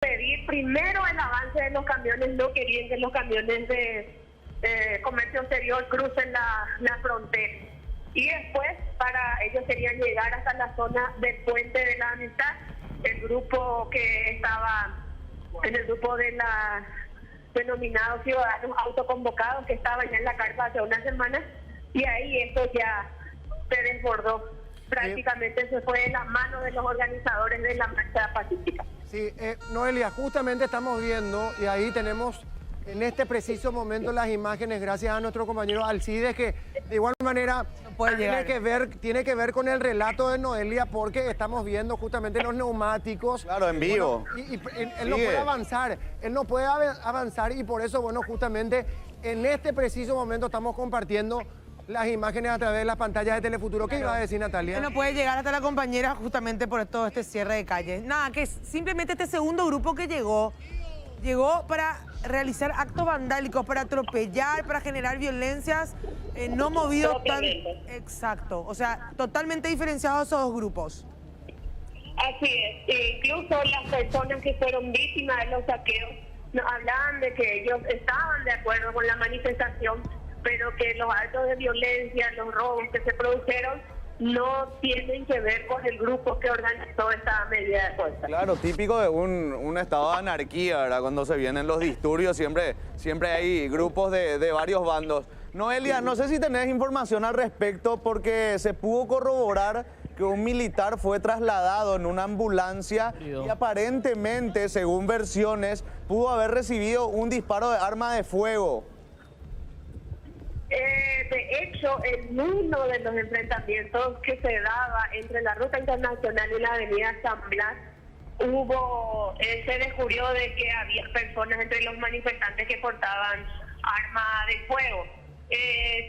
pedir primero el avance de los camiones, no querían que los camiones de comercio exterior crucen la frontera. Y después para ellos querían llegar hasta la zona del Puente de la Amistad, el grupo que estaba en el grupo de la denominados ciudadanos autoconvocados que estaban ya en la carpa hace unas semanas, y ahí esto ya se desbordó. Prácticamente se fue de la mano de los organizadores de la marcha pacífica. Sí, Noelia, justamente estamos viendo, y ahí tenemos en este preciso momento las imágenes, gracias a nuestro compañero Alcides, que de igual manera tiene que ver con el relato de Noelia, porque estamos viendo justamente los neumáticos. Claro, en vivo. Bueno, y él no puede avanzar, y por eso, bueno, justamente en este preciso momento estamos compartiendo las imágenes a través de las pantallas de Telefuturo. ¿Qué iba a decir, Natalia? No puede llegar hasta la compañera justamente por todo este cierre de calles. Nada, que simplemente este segundo grupo que llegó para realizar actos vandálicos, para atropellar, para generar violencias, no movidos tan... Exacto, o sea, totalmente diferenciados esos dos grupos. Así es, incluso las personas que fueron víctimas de los saqueos nos hablaban de que ellos estaban de acuerdo con la manifestación, pero que los actos de violencia, los robos que se produjeron, no tienen que ver con el grupo que organizó esta medida de fuerza. Claro, típico de un estado de anarquía, ¿verdad? Cuando se vienen los disturbios, siempre hay grupos de varios bandos. Noelia, no sé si tenés información al respecto, porque se pudo corroborar que un militar fue trasladado en una ambulancia y aparentemente, según versiones, pudo haber recibido un disparo de arma de fuego. De hecho, en uno de los enfrentamientos que se daba entre la Ruta Internacional y la Avenida San Blas, se descubrió de que había personas entre los manifestantes que portaban arma de fuego.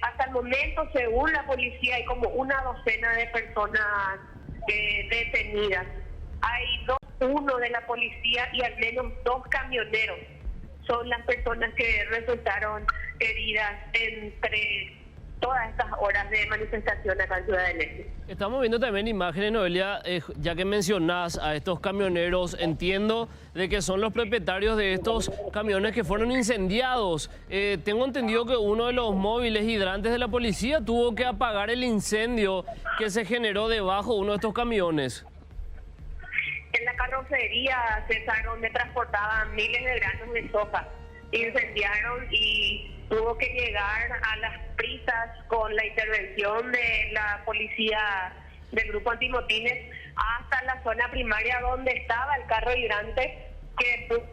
Hasta el momento, según la policía, hay como una docena de personas detenidas. Hay uno de la policía y al menos 2 camioneros son las personas que resultaron heridas entre todas estas horas de manifestación acá en Ciudad del Este. Estamos viendo también imágenes, Noelia, ya que mencionás a estos camioneros, entiendo de que son los propietarios de estos camiones que fueron incendiados. Tengo entendido que uno de los móviles hidrantes de la policía tuvo que apagar el incendio que se generó debajo de uno de estos camiones. En la carrocería, César, donde transportaban miles de granos de soja, incendiaron y tuvo que llegar a las prisas con la intervención de la policía del grupo antimotines hasta la zona primaria donde estaba el carro hidrante que...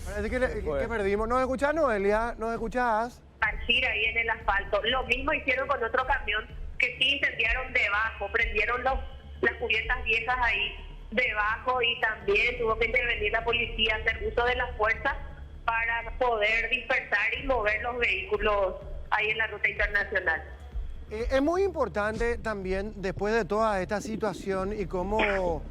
Parece que perdimos. ¿Nos escuchás, Noelia? ¿Nos escuchás? Partir ahí en el asfalto. Lo mismo hicieron con otro camión que sí incendiaron debajo, prendieron las cubiertas viejas ahí debajo, y también tuvo que intervenir la policía, hacer uso de la fuerza para poder dispersar y mover los vehículos ahí en la ruta internacional. Es muy importante también, después de toda esta situación y cómo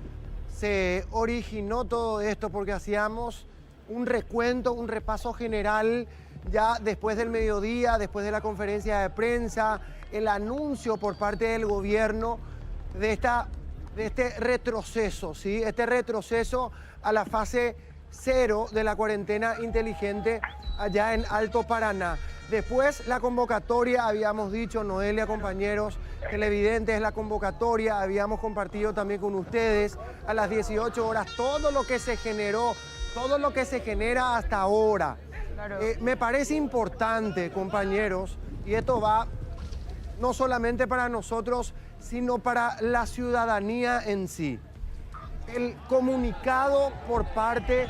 se originó todo esto, porque hacíamos un recuento, un repaso general ya después del mediodía, después de la conferencia de prensa, el anuncio por parte del gobierno de este retroceso, ¿sí? Este retroceso a la fase 0 de la cuarentena inteligente allá en Alto Paraná. Después la convocatoria, habíamos dicho, Noelia, compañeros televidentes, la convocatoria, habíamos compartido también con ustedes a las 18 horas todo lo que se generó, todo lo que se genera hasta ahora. Claro. Me parece importante, compañeros, y esto va no solamente para nosotros, sino para la ciudadanía en sí. El comunicado por parte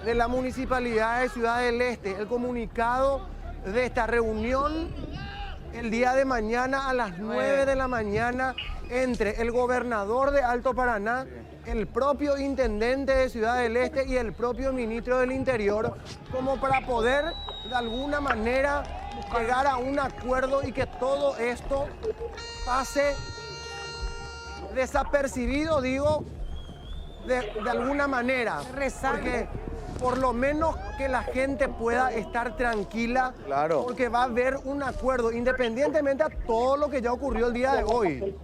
de la Municipalidad de Ciudad del Este, el comunicado de esta reunión el día de mañana a las 9 de la mañana entre el gobernador de Alto Paraná, el propio intendente de Ciudad del Este y el propio ministro del Interior, como para poder de alguna manera llegar a un acuerdo y que todo esto pase desapercibido, digo, de alguna manera. Porque por lo menos que la gente pueda estar tranquila, claro, porque va a haber un acuerdo, independientemente a todo lo que ya ocurrió el día de hoy.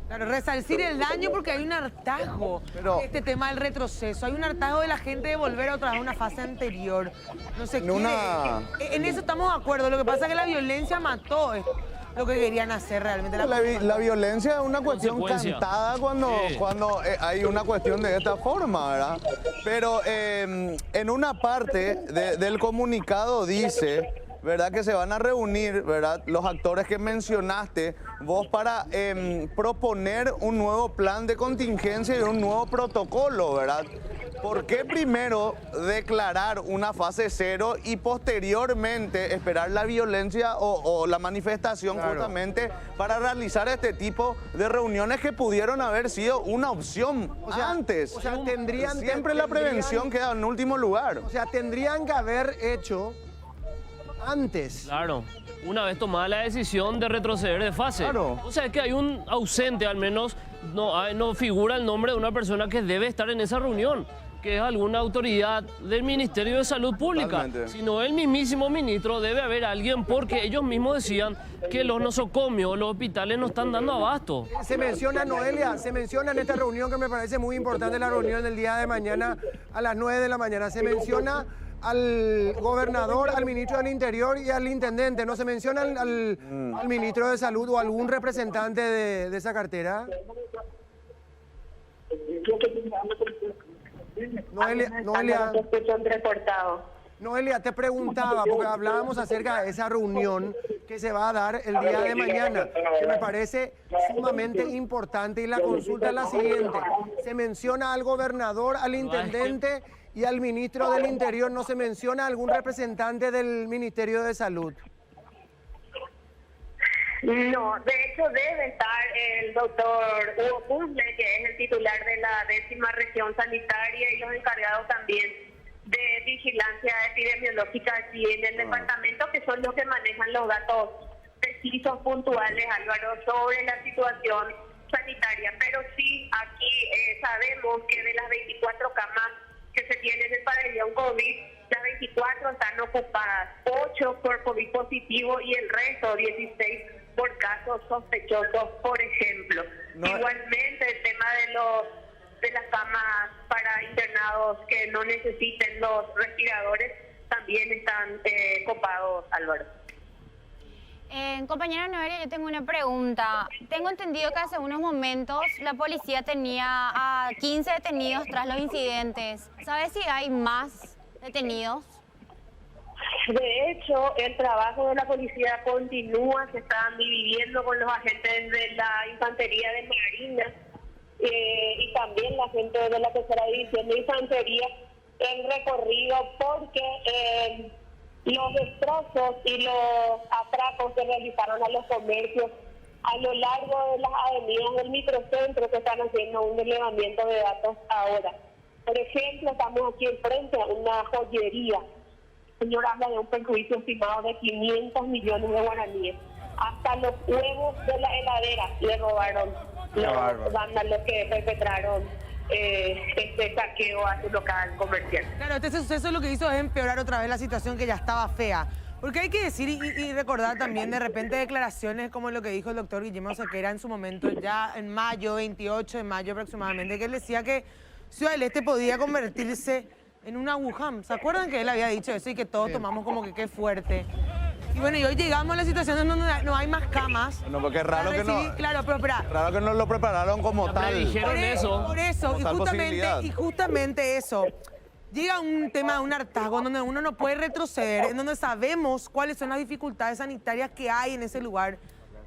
Claro, resarcir el daño porque hay un hartazgo Pero- de este tema del retroceso. Hay un hartazgo de la gente de volver otra vez a una fase anterior. No se En quiere. una- En eso estamos de acuerdo. Lo que pasa es que la violencia mató lo que querían hacer realmente. La violencia es una cuestión Consecuencia. cantada cuando, Sí. cuando hay una cuestión de esta forma, ¿verdad? Pero en una parte del comunicado dice, ¿verdad? Que se van a reunir, ¿verdad? Los actores que mencionaste, vos para proponer un nuevo plan de contingencia y un nuevo protocolo, ¿verdad? ¿Por qué primero declarar una fase 0 y posteriormente esperar la violencia o la manifestación Claro. justamente para realizar este tipo de reuniones que pudieron haber sido una opción antes? o sea, tendrían- Siempre la prevención tendrían- queda en último lugar. O sea, tendrían que haber hecho antes. Claro, una vez tomada la decisión de retroceder de fase. Claro. O sea, es que hay un ausente, al menos no figura el nombre de una persona que debe estar en esa reunión, que es alguna autoridad del Ministerio de Salud Pública. Totalmente. Sino el mismísimo ministro, debe haber alguien, porque ellos mismos decían que los nosocomios, los hospitales no están dando abasto. Se menciona, Noelia, se menciona en esta reunión que me parece muy importante, la reunión del día de mañana a las 9 de la mañana. Se menciona al gobernador, al ministro del Interior y al intendente. ¿No se menciona al ministro de Salud o algún representante de esa cartera? Noelia, Te escucho entrecortado. Noelia, te preguntaba, porque hablábamos acerca de esa reunión que se va a dar el día de mañana, que me parece sumamente importante, y la consulta es la siguiente. Se menciona al gobernador, al intendente y al ministro del Interior, no se menciona a algún representante del Ministerio de Salud. No, de hecho debe estar el doctor Hugo Puzzle, que es el titular de la 10ª región sanitaria, y los encargados también de vigilancia epidemiológica aquí en el departamento, que son los que manejan los datos precisos, puntuales, Álvaro, sobre la situación sanitaria. Pero sí, aquí sabemos que de las 24 camas que se tienen en el pabellón COVID, las 24 están ocupadas, 8 por COVID positivo y el resto, 16, por casos sospechosos, por ejemplo. No. Igualmente, el tema de las camas para internados que no necesiten los respiradores también están copados, Álvaro. Compañera Noelia, yo tengo una pregunta. Tengo entendido que hace unos momentos la policía tenía a 15 detenidos tras los incidentes. ¿Sabes si hay más detenidos? De hecho, el trabajo de la policía continúa, se están dividiendo con los agentes de la Infantería de Marina y también la gente de la Tercera División de Infantería el recorrido, porque los destrozos y los atracos que realizaron a los comercios a lo largo de las avenidas del microcentro, que están haciendo un relevamiento de datos ahora. Por ejemplo, estamos aquí enfrente a una joyería. El señor habla de un perjuicio estimado de 500 millones de guaraníes. Hasta los huevos de la heladera le robaron los vándalos que perpetraron este saqueo a su local comercial. Claro, este suceso lo que hizo es empeorar otra vez la situación que ya estaba fea. Porque hay que decir y recordar también de repente declaraciones como lo que dijo el doctor Guillermo Sequera en su momento, ya en mayo, 28 de mayo aproximadamente, que él decía que Ciudad del Este podía convertirse en una Wuhan. ¿Se acuerdan que él había dicho eso y que todos tomamos como que qué fuerte? Y bueno, y hoy llegamos a la situación en donde no hay más camas. No, porque es raro que no, Claro, pero espera. raro que no lo prepararon como Ya tal. predijeron eso. Por eso, Como tal posibilidad. y justamente eso. Llega un tema de un hartazgo donde uno no puede retroceder, en donde sabemos cuáles son las dificultades sanitarias que hay en ese lugar.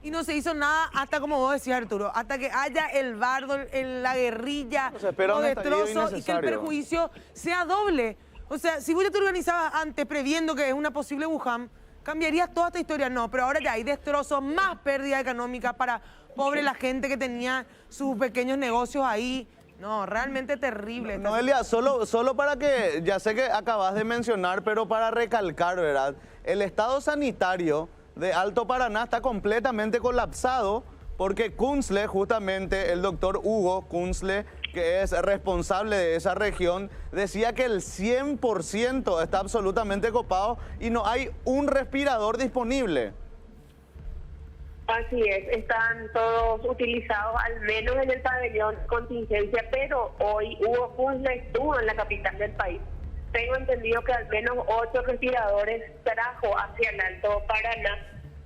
Y no se hizo nada hasta, como vos decías, Arturo, hasta que haya el bardo, la guerrilla, Se espera los un estallido destrozos y que el innecesario. perjuicio sea doble. O sea, si vos ya te organizabas antes previendo que es una posible Wuhan, cambiarías toda esta historia. No, pero ahora ya hay destrozos, más pérdida económica para pobre la gente que tenía sus pequeños negocios ahí. No, realmente terrible. Noelia, solo para que, ya sé que acabas de mencionar, pero para recalcar, ¿verdad? El estado sanitario de Alto Paraná está completamente colapsado porque Kunzle, justamente el doctor Hugo Kunzle, que es responsable de esa región, decía que el 100% está absolutamente copado y no hay un respirador disponible. Así es, están todos utilizados, al menos en el pabellón contingencia, pero hoy hubo puzzle estuvo en la capital del país. Tengo entendido que al menos 8 respiradores trajo hacia el Alto Paraná,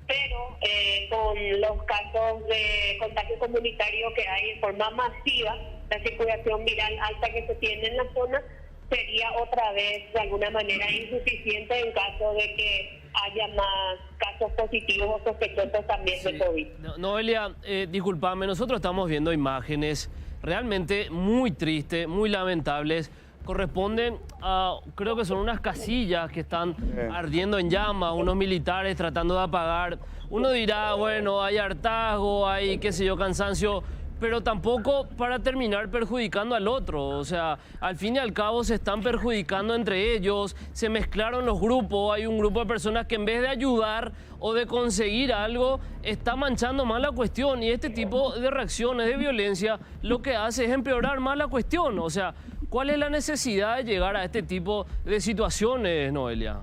pero con los casos de contagio comunitario que hay en forma masiva, la circulación viral alta que se tiene en la zona, sería otra vez de alguna manera insuficiente en caso de que haya más casos positivos o sospechosos también de COVID. Noelia, discúlpame, nosotros estamos viendo imágenes realmente muy tristes, muy lamentables. Corresponden a, creo que son unas casillas que están ardiendo en llamas, unos militares tratando de apagar. Uno dirá, bueno, hay hartazgo, hay, qué sé yo, cansancio, pero tampoco para terminar perjudicando al otro. O sea, al fin y al cabo se están perjudicando entre ellos, se mezclaron los grupos, hay un grupo de personas que en vez de ayudar o de conseguir algo, está manchando más la cuestión. Y este tipo de reacciones de violencia lo que hace es empeorar más la cuestión. O sea, ¿cuál es la necesidad de llegar a este tipo de situaciones, Noelia?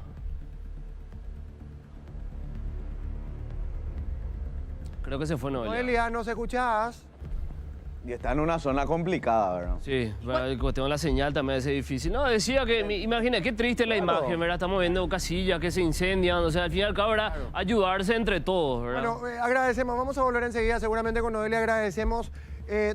Creo que se fue Noelia. Noelia, ¿nos escuchás? Y está en una zona complicada, ¿verdad? Sí, el cuestión de la señal también es difícil. No, decía que, imagina, qué triste la imagen, ¿verdad? Estamos viendo casillas que se incendian, o sea, al fin y al cabo, ¿verdad? Ayudarse entre todos, ¿verdad? Bueno, agradecemos, vamos a volver enseguida seguramente con Noelia, agradecemos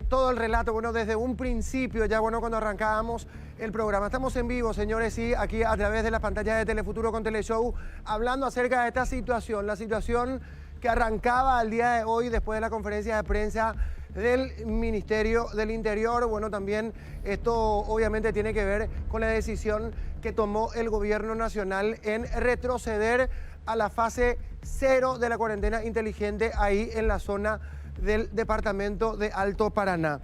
todo el relato, bueno, desde un principio, ya bueno, cuando arrancábamos el programa. Estamos en vivo, señores, sí, aquí a través de las pantallas de Telefuturo con Teleshow, hablando acerca de esta situación, la situación que arrancaba al día de hoy después de la conferencia de prensa del Ministerio del Interior. Bueno, también esto obviamente tiene que ver con la decisión que tomó el gobierno nacional en retroceder a la fase 0 de la cuarentena inteligente ahí en la zona del departamento de Alto Paraná.